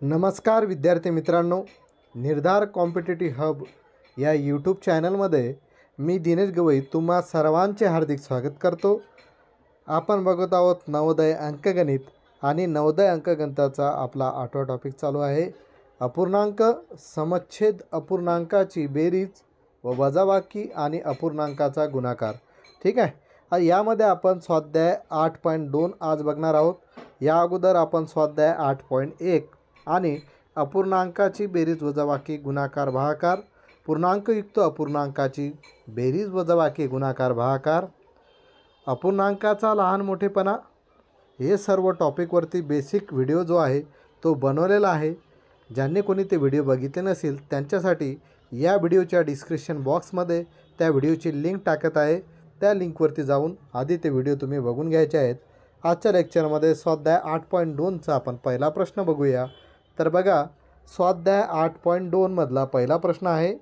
नमस्कार विद्यार्थी मित्रांनो, निर्धार कॉम्पिटिटिव्ह हब या यूट्यूब चॅनलमध्ये मी दिनेश गवई तुम्हा सर्वांचे हार्दिक स्वागत करतो। आपण बघत आहोत नवोदय अंकगणित आणि नवोदय अंकगणिताचा आपला 8वा टॉपिक चालू आहे। अपूर्णांक, समच्छेद, अपूर्णांकाची बेरीज व वजाबाकी आणि अपूर्णांकाचा गुणाकार। ठीक आहे, यामध्ये आपण स्वाध्याय 8.2 आज बघणार आहोत। या अगोदर आपण स्वाध्याय 8.1 आणि अपूर्णांकाची बेरीज वजाबाकी गुणाकार भागाकार, पूर्णांकयुक्त अपूर्णांकाची बेरीज वजाबाकी गुणाकार भागाकार, अपूर्णांकाचा लहान मोठेपणा, हे सर्व टॉपिकवरती बेसिक व्हिडिओ जो आहे तो बनवलेला आहे। ज्यांनी कोणी ते व्हिडिओ बघितले नसेल त्यांच्यासाठी या व्हिडिओच्या डिस्क्रिप्शन बॉक्समध्ये त्या व्हिडिओची लिंक टाकत आहे। त्या लिंकवरती जाऊन आधी ते व्हिडिओ तुम्ही बघून घ्यायचे आहेत। आजच्या लेक्चरमध्ये स्वाध्याय 8.2चा आपण पहिला प्रश्न बघूया। तर बघा, स्वाध्याय 8.2 मधला पहिला प्रश्न आहे,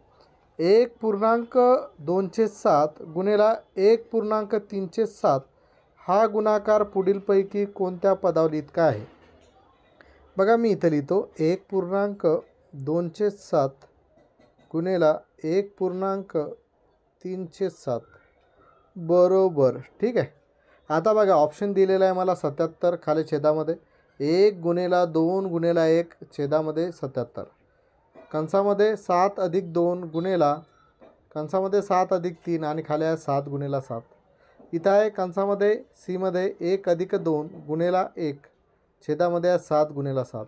1.2/7 गुणिले 1.3/7 हा गुणाकार पुढीलपैकी कोणत्या पदावलीत इतका आहे। बघा, मी इथे लिहितो 1.2/7 गुणिले 1.3/7 बरोबर। ठीक आहे, आता बघा ऑप्शन दिलेला आहे मला 77 खाली छेदामध्ये 1 गुणिले 2 गुणिले 1 छेदामध्ये 77 कंसामध्ये 7 अधिक 2 गुणिले कंसामध्ये 7 अधिक 3 आणि खाली आहे 7 गुणिले 7। इथं आहे कंसामध्ये सी मध्ये 1 अधिक 2 गुणिले 1 छेदामध्ये आहे 7 गुणिले 7।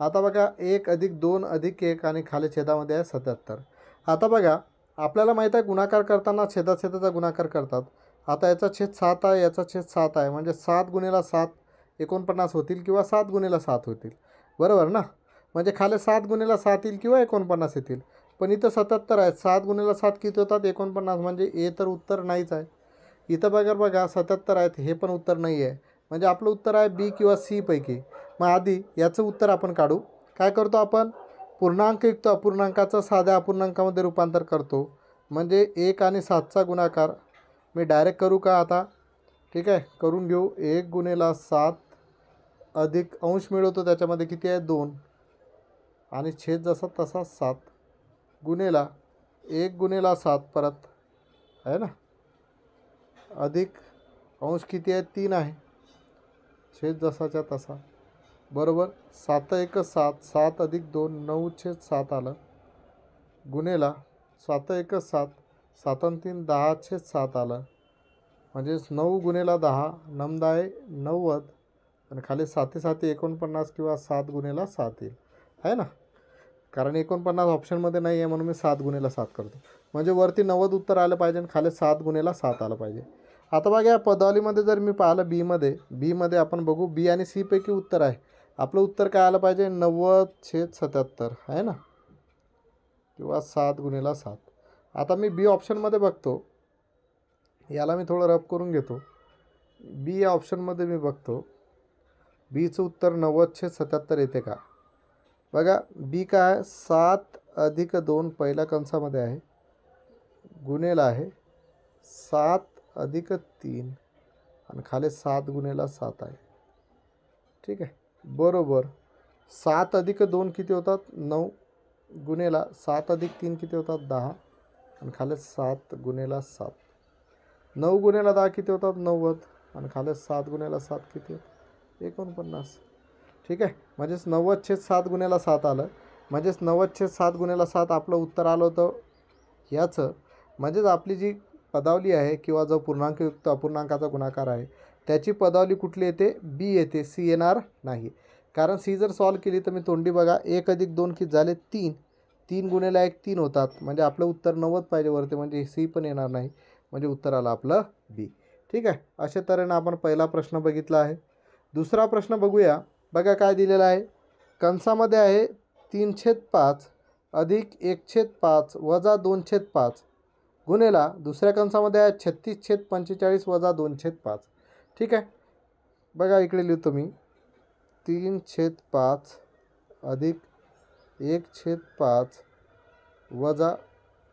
आता बघा 1 अधिक 2 अधिक 1 आणि खाली छेदामध्ये आहे 77। आता बघा आपल्याला माहीत आहे गुणाकार करताना छेदाछेदाचा गुणाकार करतात। आता याचा छेद 7 आहे, याचा छेद 7 आहे, म्हणजे 7 गुणिले 7 49 होतील किंवा 7 गुणिले 7 होतील, बरोबर ना। म्हणजे खाली 7 गुणिले 7 येईल किंवा 49 येतील। पण इथं 77 आहे, 7 गुणिले 7 किती होतात 49, म्हणजे ए तर उत्तर नाहीच आहे। इथं बघा 77 आहेत, हे पण उत्तर नाही आहे, म्हणजे आपलं उत्तर आहे बी किंवा सी पैकी। मग आधी याचं उत्तर आपण काढू। काय करतो आपण, पूर्णांकयुक्त अपूर्णांकाचं साध्या अपूर्णांकामध्ये रूपांतर करतो, म्हणजे 1 आणि 7चा गुणाकार मी डायरेक्ट करू का आता। ठीक आहे, करून घेऊ। 1 गुणिले 7 अधिक अंश मिळवतो, त्याच्यामध्ये किती आहे 2 आणि छेद जसा तसा 7 गुणिले 1 गुणिले 7 परत आहे ना, अधिक अंश किती आहे 3 आहे, छेद जसाच्या तसा बरोबर। 7 1 7, 7 अधिक 2 9/7 आलं गुणिले 7 1 7, 7 आणि 3 10/7 आलं, म्हणजेच 9 गुणिले 10 9 आहे 90 आणि खाली 7 7 49 किंवा 7 गुणिले 7 येईल, आहे ना। कारण 49 ऑप्शनमध्ये नाही आहे म्हणून मी 7 गुणिले 7 करतो, म्हणजे वरती 90 उत्तर आलं पाहिजे आणि खाली 7 गुणिले 7 आलं पाहिजे। आता बघा या पदावलीमध्ये जर मी पाहिलं बीमध्ये आपण बघू बी आणि सी पैकी उत्तर आहे। आपलं उत्तर काय आलं पाहिजे 90/77 आहे ना, किंवा 7 गुणिले 7। आता मी बी ऑप्शनमध्ये बघतो, याला मी थोडं रफ करून घेतो। बी या ऑप्शनमध्ये मी बघतो, बीचं उत्तर 90/77 येते का। बघा बी काय 7 अधिक 2 पहिल्या कंसामध्ये आहे गुणिले आहे 7 अधिक 3 आणि खाली 7 गुणिले 7 आहे। ठीक आहे, बरोबर। 7 अधिक 2 किती होतात 9 गुणिले 7 अधिक 3 किती होतात 10 आणि खाली 7 गुणिले 7, 9 गुणिले 10 किती होतात 90 आणि खाली 7 गुणिले 7 किती होतात 49। ठीक आहे, म्हणजेच 90/7 गुणिले 7 आलं, म्हणजेच 90/7 गुणिले 7 आपलं उत्तर आलं होतं याचं। म्हणजेच आपली जी पदावली आहे किंवा जो पूर्णांकयुक्त अपूर्णांकाचा गुणाकार आहे त्याची पदावली कुठली येते, बी येते, सी येणार नाही। कारण सी जर सॉल्व केली तर मी तोंडी बघा 1 अधिक 2 किती झाले 3, 3 गुणिले 1 3 होतात, म्हणजे आपलं उत्तर 90 पाहिजे वरती, म्हणजे सी पण येणार नाही, म्हणजे उत्तर आलं आपलं बी। ठीक आहे, अशा तऱ्हेनं आपण पहिला प्रश्न बघितला आहे। दुसरा प्रश्न बघूया। बघा काय दिलेलं आहे, कंसामध्ये आहे 3/5 अधिक 1/5 वजा 2/5 गुणिले दुसऱ्या कंसामध्ये आहे 36/45 वजा 2/5। ठीक आहे, बघा इकडे लिहितो मी 3/5 अधिक 1/5 वजा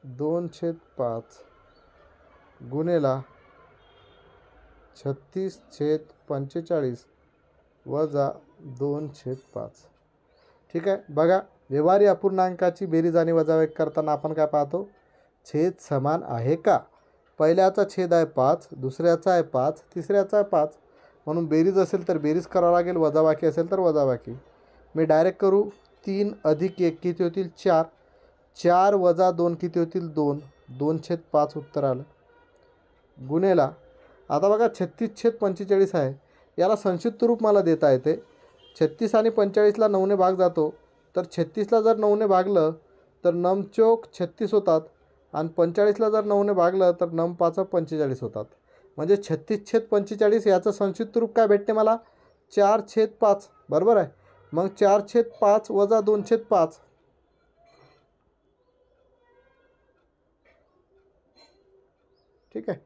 2/5 गुणिले 36/45 वजा 2/5। ठीक आहे. बघा, व्यवहारी अपूर्णांकाची बेरीज आणि वजाबाकी करताना आपण काय पाहतो, छेद समान आहे का. पहिल्याचा छेद आहे 5, दुसऱ्याचा आहे 5, तिसऱ्याचा आहे 5. म्हणून बेरीज असेल तर बेरीज करावं लागेल, वजाबाकी असेल तर वजाबाकी. मी डायरेक्ट करू. 3 अधिक 1 किती होतील 4. 4 वजा 2 किती होतील 2. 2/5 उत्तर आलं. गुणेला आता बघा 36/45 आहे. याला संक्षिप्त रूप मला देता येते. 36 आणि 45ला 9ने भाग जातो. तर 36ला जर 9ने भागलं तर 9 चौक 36 होतात. आणि 45ला जर 9ने भागलं तर 9 पाच 45 होतात. म्हणजे 36/45 याचं संक्षिप्त रूप काय भेटते मला, 4/5. बरोबर आहे. मग 4/5 वजा 2/5. ठीक आहे.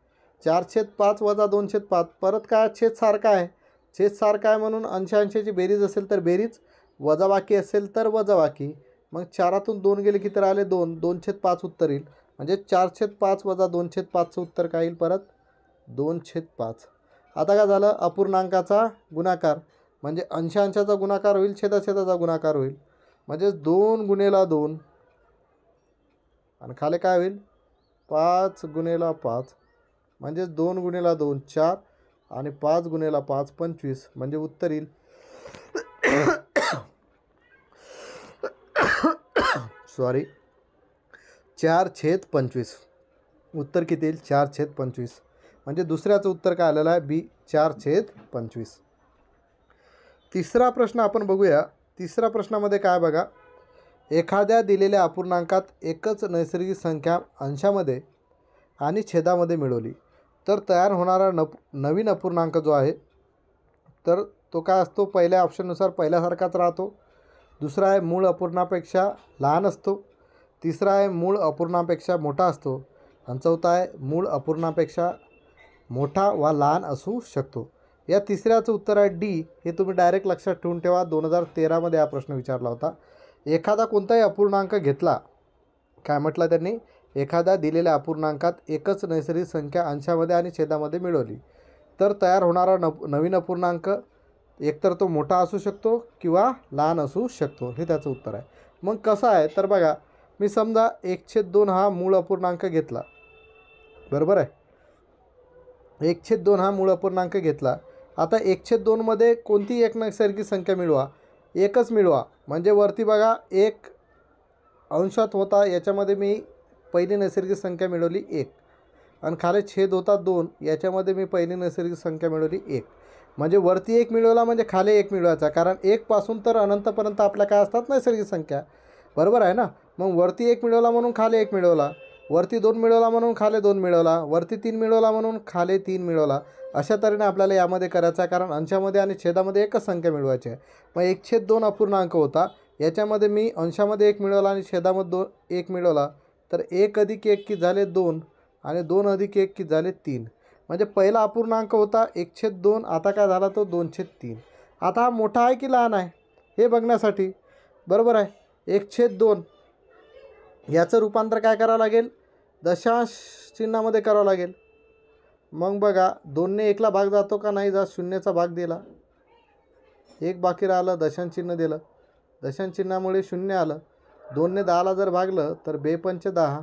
4/5 वजा 2/5. परत काय, छेद सारखा आहे. छेद सारखा आहे म्हणून अंशांशाची बेरीज असेल तर बेरीज, वजाबाकी असेल तर वजाबाकी. मग 4तून 2 गेले किती राहिले 2. 2/5 उत्तर येईल. म्हणजे 4/5 वजा 2/5चं उत्तर काय येईल परत 2/5. आता काय झालं, अपूर्णांकाचा गुणाकार म्हणजे अंशांशाचा गुणाकार होईल, छेदाछेदाचा गुणाकार होईल. म्हणजे 2 गुणेला 2 आणि खाली काय होईल 5 गुणेला 5. म्हणजे 2 गुणेला 2 4 आणि 5 गुणेला 5 25. म्हणजे उत्तर येईल सॉरी 4/25. उत्तर किती येईल 4/25. म्हणजे दुसऱ्याचं उत्तर काय आलेलं आहे बी 4/25. तिसरा प्रश्न आपण बघूया. तिसऱ्या प्रश्नामध्ये काय बघा, एखाद्या दिलेल्या अपूर्णांकात एकच नैसर्गिक संख्या अंशामध्ये आणि छेदामध्ये मिळवली तर तयार होणारा नवीन अपूर्णांक जो आहे तर तो काय असतो, पहिल्या ऑप्शननुसार पहिल्यासारखाच राहतो. दुसरा आहे मूळ अपूर्णापेक्षा लहान असतो. तिसरा आहे मूळ अपूर्णापेक्षा मोठा असतो. आणि चौथा आहे मूळ अपूर्णापेक्षा मोठा वा लहान असू शकतो. या तिसऱ्याचं उत्तर आहे डी. हे तुम्ही डायरेक्ट लक्षात ठेवून ठेवा. 2013मध्ये हा प्रश्न विचारला होता. एखादा कोणताही अपूर्णांक घेतला, काय म्हटलं त्यांनी, एखाद्या दिलेल्या अपूर्णांकात एकच नैसर्गिक संख्या अंशामध्ये आणि छेदामध्ये मिळवली तर तयार होणारा नवीन अपूर्णांक एकतर तो मोठा असू शकतो किंवा लहान असू शकतो. हे त्याचं उत्तर आहे. मग कसं आहे तर बघा, मी समजा 1/2 हा मूळ अपूर्णांक घेतला. बरोबर आहे. 1/2 हा मूळ अपूर्णांक घेतला. आता 1/2 मध्ये कोणती एक नैसर्गिक संख्या मिळवा, एकच मिळवा. म्हणजे वरती बघा 1 अंशात होता, याच्यामध्ये मी पहिली नैसर्गिक संख्या मिळवली 1. आणि खाली छेद होता 2, याच्यामध्ये मी पहिली नैसर्गिक संख्या मिळवली 1. म्हणजे वरती 1 मिळवला म्हणजे खाली 1 मिळवायचा. कारण 1 पासून तर अनंतपर्यंत आपल्या काय असतात नैसर्गिक संख्या. बरोबर आहे ना. मग वरती 1 मिळवला म्हणून खाली 1 मिळवला. वरती 2 मिळवला म्हणून खाली 2 मिळवला. वरती 3 मिळवला म्हणून खाली 3 मिळवला. अशा तऱ्हेने आपल्याला यामध्ये करायचं आहे. कारण अंशामध्ये आणि छेदामध्ये एकच संख्या मिळवायची आहे. मग 1/2 अपूर्णांक होता, याच्यामध्ये मी अंशामध्ये 1 मिळवला आणि छेदामध्ये 1 मिळवला. तर 1 अधिक 1 किती झाले 2 आणि 2 अधिक 1 किती झाले 3. म्हणजे पहिला अपूर्णांक होता 1/2. आता काय झाला तो 2/3. आता हा मोठा आहे की लहान आहे हे बघण्यासाठी, बरोबर आहे, 1/2 याचं रूपांतर काय करावं लागेल, दशांश चिन्हामध्ये करावं लागेल. मग बघा 2ने 1ला भाग जातो का नाही जात, 0चा भाग दिला, 1 बाकी राहिलं, दशांश चिन्ह दिलं, दशांश चिन्हामुळे 0 आलं. 2ने 10ला जर भागलं तर 2×5 = 10.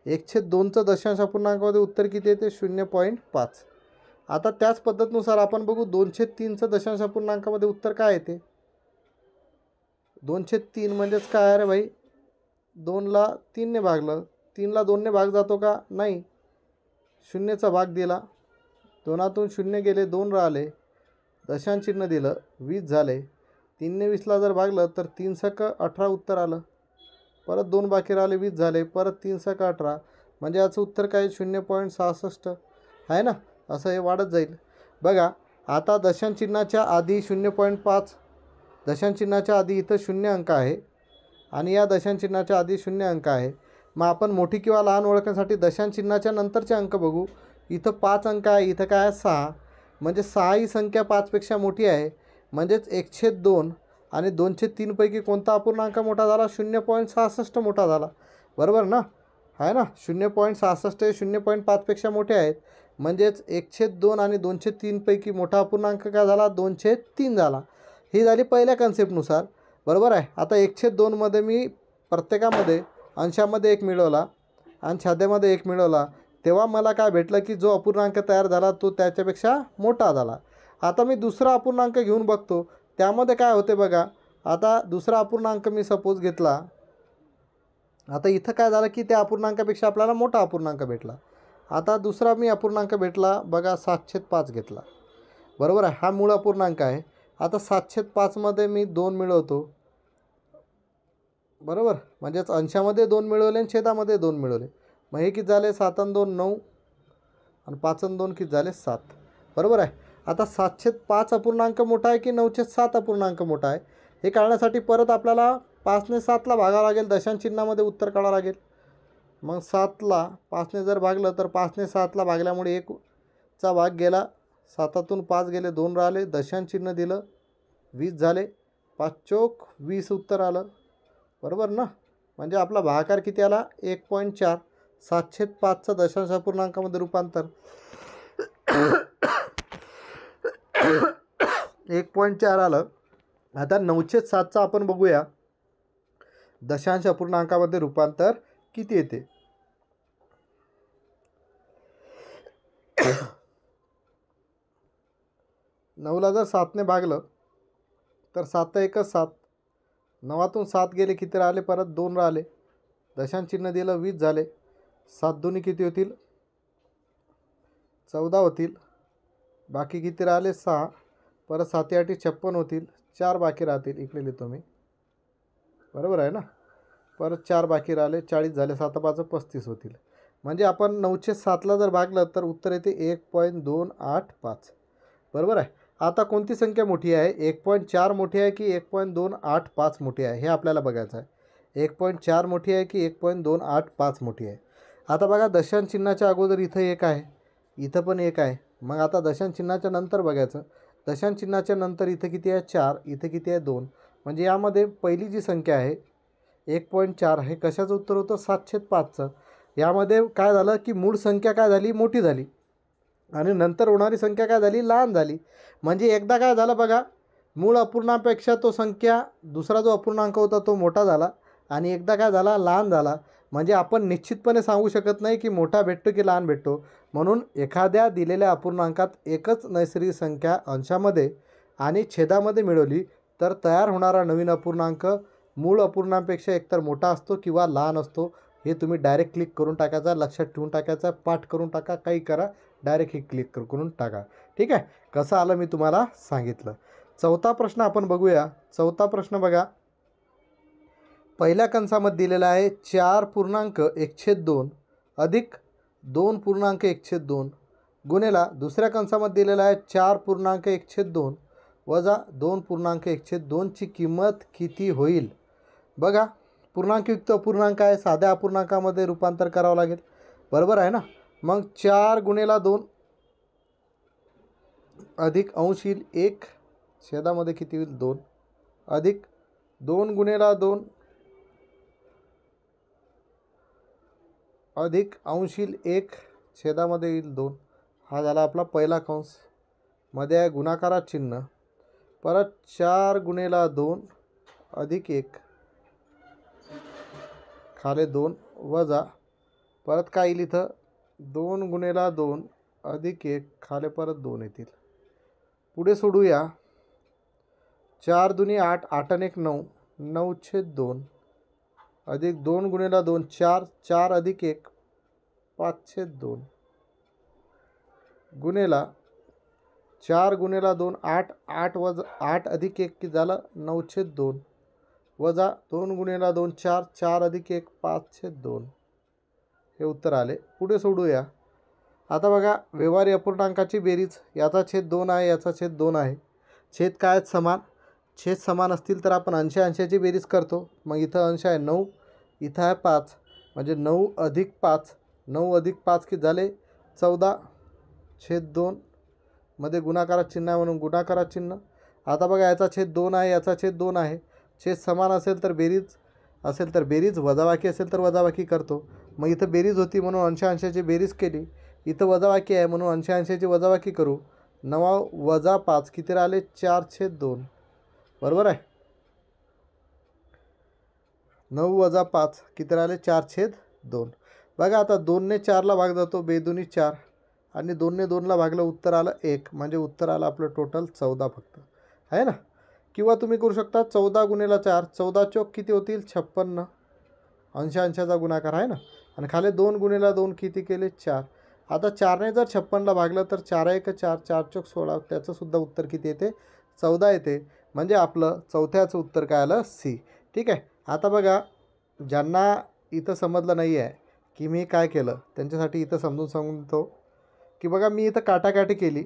1/2चं दशांश अपूर्णांकामध्ये उत्तर किती येते 0.5. आता त्याच पद्धतीनुसार आपण बघू 2/3चं दशांश अपूर्णांकामध्ये उत्तर काय येते. 2/3 म्हणजेच काय रे भाई, 2ला 3ने भागलं, 3ला 2ने भाग जातो का नाही, 0चा भाग दिला, 2तून 0 गेले, 2 राहिले, दशांश चिन्ह दिलं, 20 झाले. 3ने 20ला जर भागलं तर 3 × 18 उत्तर आलं. परत 2 बाकी राहिले, 20 झाले, परत 3 × 18. म्हणजे याचं उत्तर काय 0.66 आहे ना. असं हे वाढत जाईल. बघा आता दशांश चिन्हाच्या आधी 0.5, दशांश चिन्हाच्या आधी इथं 0 अंक आहे आणि या दशांश चिन्हाच्या आधी 0 अंक आहे. मग आपण मोठी किंवा लहान ओळखण्यासाठी दशांश चिन्हाच्या नंतरचे अंक बघू. इथं 5 अंक आहे, इथं काय आहे 6. म्हणजे 6 ही संख्या 5पेक्षा मोठी आहे. म्हणजेच 1/2 आणि 2/3 पैकी कोणता अपूर्णांक मोठा झाला, 0.66 मोठा झाला. बरोबर ना, आहे ना. 0.66 हे 0.5 पेक्षा मोठे आहेत. म्हणजेच 1/2 आणि 2/3 पैकी मोठा अपूर्णांक काय झाला 2/3 झाला. ही झाली पहिल्या कन्सेप्टनुसार, बरोबर आहे. आता 1/2मध्ये मी प्रत्येकामध्ये अंशामध्ये 1 मिळवला आणि छाद्यामध्ये 1 मिळवला, तेव्हा मला काय भेटलं की जो अपूर्णांक तयार झाला तो त्याच्यापेक्षा मोठा झाला. आता मी दुसरा अपूर्णांक घेऊन बघतो, त्यामध्ये काय होते बघा. आता दुसरा अपूर्णांक मी सपोज घेतला. आता इथं काय झालं की त्या अपूर्णांकापेक्षा आपल्याला मोठा अपूर्णांक भेटला. आता दुसरा मी अपूर्णांक भेटला बघा 7/5 घेतला, बरोबर आहे. हा मूळ अपूर्णांक आहे. आता 7/5मध्ये मी 2 मिळवतो, बरोबर. म्हणजेच अंशामध्ये 2 मिळवले आणि छेदामध्ये 2 मिळवले. मग हे किती झाले 7 आणि 2 9 आणि 5 आणि 2 किती झाले 7, बरोबर आहे. आता 7/5 अपूर्णांक मोठा आहे की 9/7 अपूर्णांक मोठा आहे हे कळण्यासाठी परत आपल्याला 5ने 7ला भागावं लागेल. दशांश चिन्हामध्ये उत्तर काढावं लागेल. मग 7ला 5ने जर भागलं तर 5ने 7ला भागल्यामुळे 1चा भाग गेला, 7तून 5 गेले 2 राहिले, दशांश चिन्ह दिलं 20 झाले, 5 चोक 20 उत्तर आलं, बरोबर ना. म्हणजे आपला भागाकार किती आला 1.4. 7/5चं दशांश अपूर्णांकामध्ये रूपांतर 1.4 आलं. आता 9/7चं आपण बघूया दशांश अपूर्णांकामध्ये रूपांतर किती येते. नऊला जर 7ने भागलं तर 7 एकच 7, 9तून 7 गेले किती राहिले, परत 2 राहिले, दशांश चिन्ह दिलं 20 झाले, 7 दुनी किती होतील 14 होतील, बाकी किती राहिले 6, परत 7 8 56 होतील, 4 बाकी राहतील, इकडे लिहितो मी, बरोबर आहे ना. परत 4 बाकी राहिले 40 झाले, 7 5 35 होतील. म्हणजे आपण 9/7ला जर भागलं तर उत्तर येते 1.285, बरोबर आहे. आता कोणती संख्या मोठी आहे, 1.4 मोठी आहे की 1.285 मोठी आहे हे आपल्याला बघायचं आहे. 1.4 मोठी आहे की 1.285 मोठी आहे. आता बघा दशांश चिन्हाच्या अगोदर इथं 1 आहे, इथं पण 1 आहे. मग आता दशांश चिन्हाच्या नंतर बघायचं. दशांश चिन्हाच्या नंतर इथं किती आहे 4, इथं किती आहे 2. म्हणजे यामध्ये पहिली जी संख्या आहे 1.4 हे कशाचं उत्तर होतं 7/5चं. यामध्ये काय झालं की मूळ संख्या काय झाली मोठी झाली आणि नंतर होणारी संख्या काय झाली लहान झाली. म्हणजे एकदा काय झालं बघा, मूळ अपूर्णांकापेक्षा तो संख्या दुसरा जो अपूर्णांक होता तो मोठा झाला आणि एकदा काय झाला लहान झाला. म्हणजे आपण निश्चितपणे सांगू शकत नाही की मोठा भेटतो की लहान भेटतो. म्हणून एखाद्या दिलेल्या अपूर्णांकात एकच नैसर्गिक संख्या अंशामध्ये आणि छेदामध्ये मिळवली तर तयार होणारा नवीन अपूर्णांक मूळ अपूर्णांकापेक्षा एकतर मोठा असतो किंवा लहान असतो. हे तुम्ही डायरेक्ट क्लिक करून टाकायचा, लक्षात ठेवून टाकायचा, पाठ करून टाका, काही करा, डायरेक्ट हे क्लिक करून टाका. ठीक आहे. कसं आलं मी तुम्हाला सांगितलं. चौथा प्रश्न आपण बघूया. चौथा प्रश्न बघा, पहिल्या कंसामध्ये दिलेला आहे 4.1/2 अधिक 2.1/2 गुणेला दुसऱ्या कंसामध्ये दिलेला आहे 4.1/2 वजा 2.1/2 ची किंमत किती होईल. बघा पूर्णांकयुक्त अपूर्णांक आहे, साध्या अपूर्णांकामध्ये रूपांतर करावं लागेल, बरोबर आहे ना. मग 4 गुणेला 2 अधिक अंश येईल 1, छेदामध्ये किती होईल 2, अधिक 2 गुणेला 2 अधिक अंश येईल 1, छेदामध्ये येईल 2. हा झाला आपला पहिला कंस. मध्ये आहे गुणाकारात चिन्ह. परत 4 गुणेला 2 अधिक 1 खाले 2 वजा परत काय येईल इथं 2 गुणेला 2 अधिक 1 खाले परत 2 येतील. पुढे सोडूया. 4 दुनी 8, 8 आणि 1 9, 9/2 अधिक 2 गुणेला 2 4, 4 अधिक 1 5/2 गुणेला 4 गुणेला 2 8, 8 वजा 8 अधिक 1 किती झालं 9/2 वजा 2 गुणेला 2 4, 4 अधिक 1 5/2 हे उत्तर आले. पुढे सोडूया. आता बघा व्यवहारी अपूर्णांकाची बेरीज, याचा छेद 2 आहे, याचा छेद 2 आहे, छेद काय आहेत समान. छेद समान असतील तर आपण अंशाची बेरीज करतो. मग इथं अंश आहे 9, इथं आहे 5, म्हणजे 9 अधिक 5, 9 अधिक 5 किती झाले 14/2 मध्ये गुणाकारात चिन्ह आहे म्हणून गुणाकारात चिन्ह. आता बघा याचा छेद 2 आहे, याचा छेद 2 आहे, छेद समान असेल तर बेरीज, असेल तर बेरीज, वजाबाकी असेल तर वजाबाकी करतो. मग इथं बेरीज होती म्हणून अंशाची बेरीज केली, इथं वजाबाकी आहे म्हणून अंशाची वजाबाकी करू. 9 वजा 5 किती राहिले 4/2 बरोबर आहे. 9 वजा 5 किती राहिले 4/2. बघा आता 2ने 4ला भाग जातो, बेदुनी 4 आणि 2ने 2ला भागलं उत्तर आलं 1, म्हणजे उत्तर आलं आपलं टोटल 14 फक्त आहे ना. किंवा तुम्ही करू शकता 14 गुणिले 4, 14 चौक किती होतील 56, अंशाचा गुणाकार आहे ना. आणि खाली 2 गुणिले 2 किती केले 4. आता 4ने जर 56ला भागलं तर 4 1 4, 4 चौक 16, त्याचंसुद्धा उत्तर किती येते 14 येते. म्हणजे आपलं चौथ्याचं उत्तर काय आलं सी. ठीक आहे. आता बघा ज्यांना इथं समजलं नाही आहे की मी काय केलं त्यांच्यासाठी इथं समजून सांगतो की बघा मी इथं काटाकाटी केली.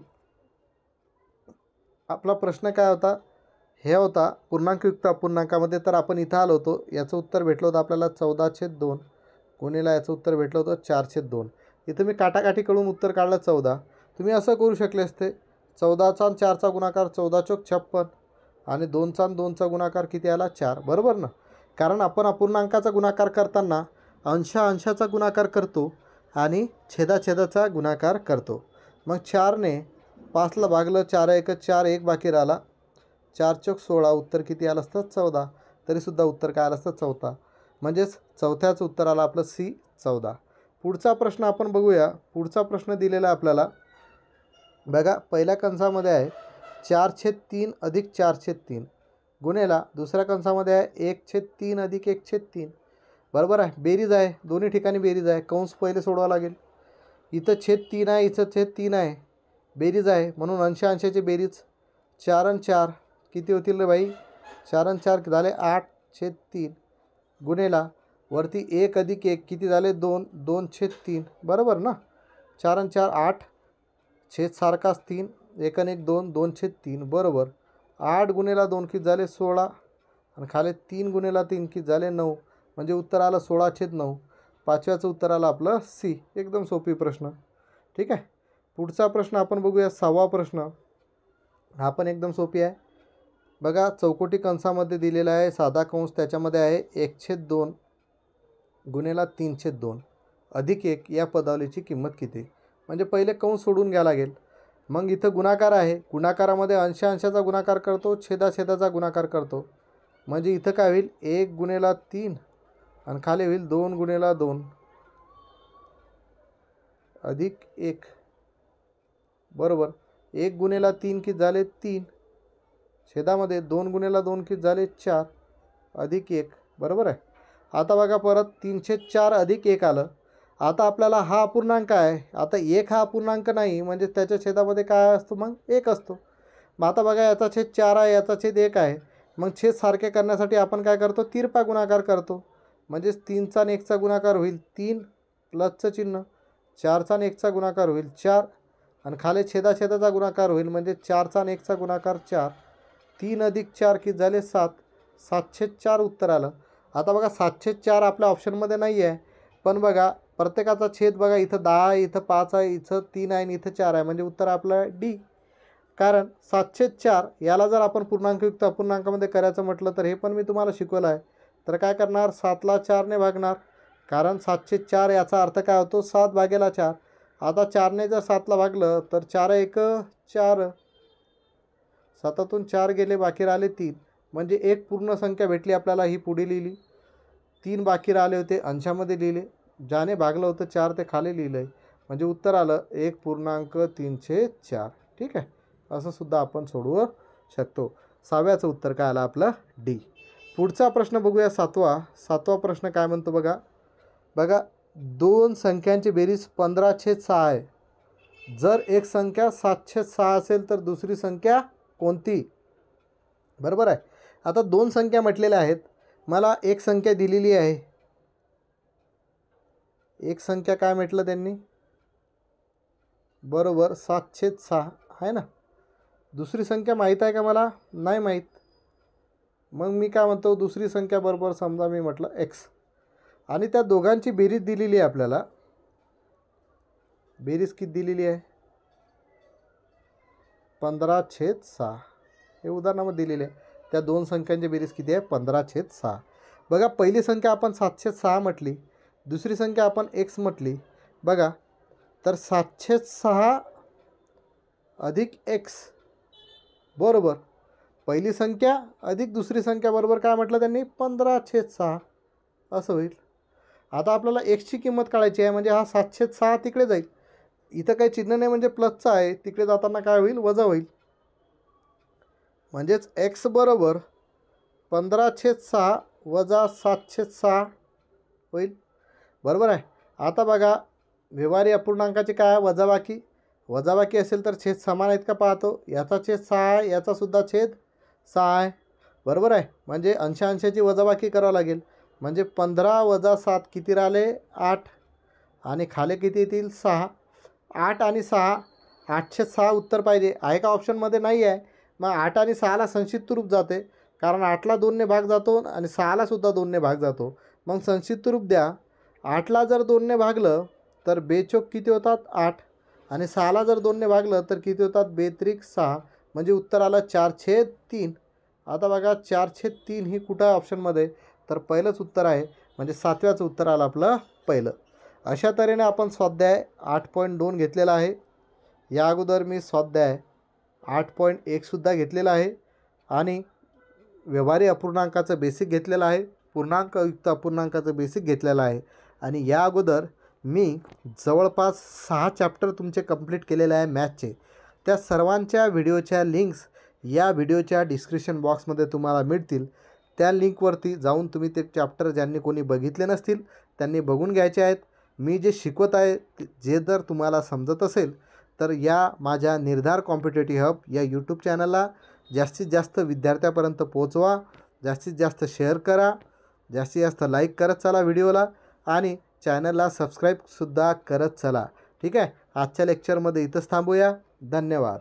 आपला प्रश्न काय होता, हे होता पूर्णांकयुक्त अपूर्णांकामध्ये, तर आपण इथं आलो होतो. याचं उत्तर भेटलं होतं आपल्याला 14/2 गुणिले याचं उत्तर भेटलं होतं 4/2. इथं मी काटाकाटी करून उत्तर काढलं 14. तुम्ही असं करू शकले असते 14चा आणि 4चा गुणाकार 14 चौक 56 आणि 2चा आणि 2चा गुणाकार किती आला 4, बरोबर ना. कारण आपण अपूर्णांकाचा गुणाकार करताना अंशाचा गुणाकार करतो आणि छेदाचा गुणाकार करतो. मग 4ने 5ला भागलं 4 1 4, 1 बाकी राहिला 4 चौक 16, उत्तर किती आलं असतं 14. तरीसुद्धा उत्तर काय आलं असतं 14. म्हणजेच चौथ्याचं उत्तर आलं आपलं सी 14. पुढचा प्रश्न आपण बघूया. पुढचा प्रश्न दिलेला आहे आपल्याला. बघा पहिल्या कंसामध्ये आहे 4/3 अधिक 4/3 गुणेला दुसऱ्या कंसामध्ये आहे 1/3 अधिक 1/3. बरोबर आहे. बेरीज आहे, दोन्ही ठिकाणी बेरीज आहे. कंस पहिले सोडवावं लागेल. इथं छेद 3 आहे, इथं छेद 3 आहे, बेरीज आहे म्हणून अंशाची बेरीज 4 आणि 4 किती होतील रे भाई 4 आणि 4 झाले 8/3 गुणेला वरती 1 अधिक 1 किती झाले 2, 2/3 बरोबर ना. 4 आणि 4 8, छेद सारखाच 3, 1 आणि 1 2, 2/3 बरोबर. 8 गुणेला 2 किती झाले 16 आणि खाली 3 गुणेला 3 किती झाले 9, म्हणजे उत्तर आलं 16/9. पाचव्याचं उत्तर आलं आपलं सी. एकदम सोपी प्रश्न. ठीक आहे. पुढचा प्रश्न आपण बघूया. 6वा प्रश्न हा पण एकदम सोपी आहे. बघा चौकोटी कंसामध्ये दिलेला आहे साधा कंस, त्याच्यामध्ये आहे 1/2 गुणेला 3/2 अधिक 1 या पदावलीची किंमत किती. म्हणजे पहिले कंस सोडून घ्यावं लागेल. मग इथं गुणाकार आहे, गुणाकारामध्ये अंशाचा गुणाकार करतो, छेदाचा गुणाकार करतो. म्हणजे इथं काय होईल 1 गुणेला 3 आणि खाली होईल 2 गुणेला 2 अधिक 1 बरोबर. 1 गुणेला 3 किती झाले 3, छेदामध्ये 2 गुणेला 2 किती झाले 4 अधिक 1 बरोबर आहे. आता बघा परत 3/4 अधिक 1 आलं. आता आपल्याला हा अपूर्णांक आहे. आता 1 हा अपूर्णांक नाही म्हणजे त्याच्या छेदामध्ये काय असतो मग 1 असतो. मग आता बघा याचा छेद 4 आहे, याचा छेद 1 आहे. मग छेद सारखे करण्यासाठी आपण काय करतो तिरपा गुणाकार करतो. म्हणजेच 3चा आणि 1चा गुणाकार होईल 3 प्लसचं चिन्ह, 4चा आणि 1चा गुणाकार होईल 4 आणि खाली छेदाचा गुणाकार होईल म्हणजे 4चा आणि 1चा गुणाकार 4, 3 अधिक 4 किती झाले 7, 7/4 उत्तर आलं. आता बघा 7/4 आपल्या ऑप्शनमध्ये नाही आहे, पण बघा प्रत्येकाचा छेद बघा इथं 10 आहे, इथं 5 आहे, इथं 3 आहे आणि इथं 4 आहे, म्हणजे उत्तर आपलं डी. कारण 7/4 याला जर आपण पूर्णांकयुक्त अपूर्णांकामध्ये करायचं म्हटलं तर हे पण मी तुम्हाला शिकवलं आहे. तर काय करणार 7ला 4ने भागणार, कारण 7/4 याचा अर्थ काय होतो 7/4. आता 4ने जर 7ला भागलं तर 4 1 4, 7तून 4 गेले बाकी राहिले 3, म्हणजे एक पूर्ण संख्या भेटली आपल्याला. ही पुढे लिहिली, 3 बाकी राहिले होते अंशामध्ये लिहिले, ज्याने भागलं होतं 4 ते खाली लिहिलं आहे, म्हणजे उत्तर आलं 1.3/4. ठीक आहे. असं सुद्धा आपण सोडवू शकतो. 6व्याचं उत्तर काय आलं आपलं डी. पुढचा प्रश्न बघूया 7वा प्रश्न काय म्हणतो बघा. बघा दोन संख्यांची बेरीज 15/6 आहे. जर एक संख्या 7/6 असेल तर दुसरी संख्या कोणती. बरोबर आहे. आता दोन संख्या म्हटलेल्या आहेत, मला एक संख्या दिलेली आहे. एक संख्या काय म्हटलं त्यांनी बरोबर 7/6 आहे ना. दुसरी संख्या माहीत आहे का मला नाही माहीत. मग मी काय म्हणतो दुसरी संख्या बरोबर समजा मी म्हटलं x आणि त्या दोघांची बेरीज दिलेली आहे आपल्याला. बेरीज किती दिलेली आहे 15/6. हे उदाहरणामध्ये दिलेले आहे. त्या दोन संख्यांची बेरीज किती आहे 15/6. बघा पहिली संख्या आपण 7/6 म्हटली, दुसरी संख्या आपण x म्हटली. बघा तर 7/6 अधिक x बरोबर पहिली संख्या अधिक दुसरी संख्या बरोबर काय म्हटलं त्यांनी 15/6 असं होईल. आता आपल्याला एक्सची किंमत काढायची आहे म्हणजे हा 7/6 तिकडे जाईल. इथं काही चिन्ह नाही म्हणजे प्लसचं आहे, तिकडे जाताना काय होईल वजा होईल. म्हणजेच एक्स बरोबर 15/6 वजा 7/6 होईल. बरोबर आहे. आता बघा व्यवहारी अपूर्णांकाचे काय वजाबाकी. वजाबाकी असेल तर छेद समान आहेत का पाहतो. याचा छेद 6 आहे, याचासुद्धा छेद 6 आहे. बरोबर आहे. म्हणजे अंशांशाची वजाबाकी करावं लागेल. म्हणजे 15 वजा 7 किती राहिले 8 आणि खाली किती येतील 6. 8 आणि 6 8/6 उत्तर पाहिजे आहे का ऑप्शनमध्ये नाही आहे. मग 8 आणि 6ला संक्षिप्त रूप जाते कारण 8ला 2ने भाग जातो आणि 6ला सुद्धा 2ने भाग जातो. मग संक्षिप्त रूप द्या. 8ला जर 2ने भागलं तर बेचोक किती होतात 8 आणि 6ला जर 2ने भागलं तर किती होतात बेत्रिक 6. म्हणजे उत्तर आलं 4/3. आता बघा 4/3 ही कुठं आहे ऑप्शनमध्ये तर पहिलंच उत्तर आहे. म्हणजे 7व्याचं उत्तर आलं आपलं पहिलं. अशा तऱ्हेने आपण स्वाध्याय 8.2 घेतलेला आहे. या अगोदर मी स्वाध्याय 8.1सुद्धा घेतलेला आहे आणि व्यवहारी अपूर्णांकाचं बेसिक घेतलेलं आहे. पूर्णांकयुक्त अपूर्णांकाचं बेसिक घेतलेलं आहे. आणि या अगोदर मी जवळपास 6 चॅप्टर तुमचे कंप्लीट केलेले आहे मॅथचे. त्या सर्वांच्या व्हिडिओच्या लिंक्स या व्हिडिओच्या डिस्क्रिप्शन बॉक्समध्ये तुम्हाला मिळतील. त्या लिंकवरती जाऊन तुम्ही ते चॅप्टर ज्यांनी कोणी बघितले नसतील त्यांनी बघून घ्यायचे आहेत. मी जे शिकवत आहे जे जर तुम्हाला समजत असेल तर या माझ्या निर्धार कॉम्पिटेटिव्ह हब या यूट्यूब चॅनलला जास्तीत जास्त विद्यार्थ्यापर्यंत पोहोचवा. जास्तीत जास्त शेअर करा, जास्तीत जास्त लाईक करत चला व्हिडिओला आणि चॅनलला सबस्क्राईबसुद्धा करत चला. ठीक आहे. आजच्या लेक्चरमध्ये इथंच थांबूया. धन्यवाद.